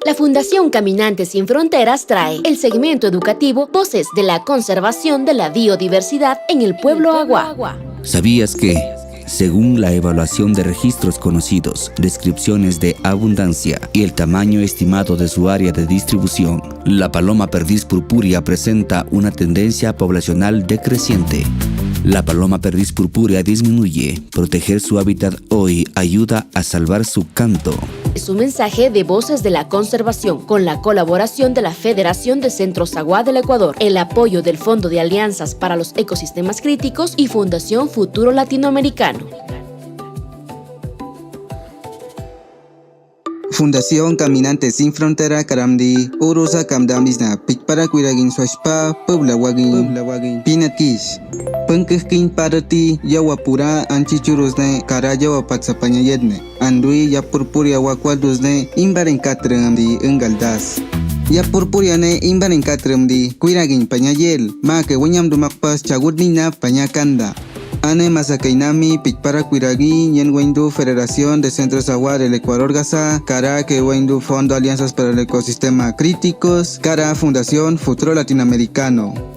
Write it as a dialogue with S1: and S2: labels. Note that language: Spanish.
S1: La Fundación Caminantes Sin Fronteras trae el segmento educativo Voces de la Conservación de la Biodiversidad en el Pueblo Agua.
S2: ¿Sabías que, según la evaluación de registros conocidos, descripciones de abundancia y el tamaño estimado de su área de distribución, la paloma perdiz purpúrea presenta una tendencia poblacional decreciente? La paloma perdiz purpúrea disminuye. Proteger su hábitat hoy ayuda a salvar su canto.
S1: Es un mensaje de Voces de la Conservación con la colaboración de la Federación de Centros Agua del Ecuador, el apoyo del Fondo de Alianzas para los Ecosistemas Críticos y Fundación Futuro Latinoamericano.
S3: Fundación Caminantes Sin Frontera Karamdi Urusa Kamdamisna Pikpara Kuiragin Swashpa Publawagin Pinakish Punkiskin Parati Yawapura Anchichurusne Karayawa Patsapanyayedne Andui Yapurpuria Wakwaldusne Imbaren Katramdi Engaldas Yapurpuriane Imbaren Katramdi Kuiragin Panyayel Make Wanyamdumakpas Chagudnina Panyakanda Ane Masakainami, Pikpara Kuiragi, Yenwendu Federación de Centros Agua del Ecuador Gaza, Cara que Wendu Fondo Alianzas para el Ecosistema Críticos, Cara Fundación Futuro Latinoamericano.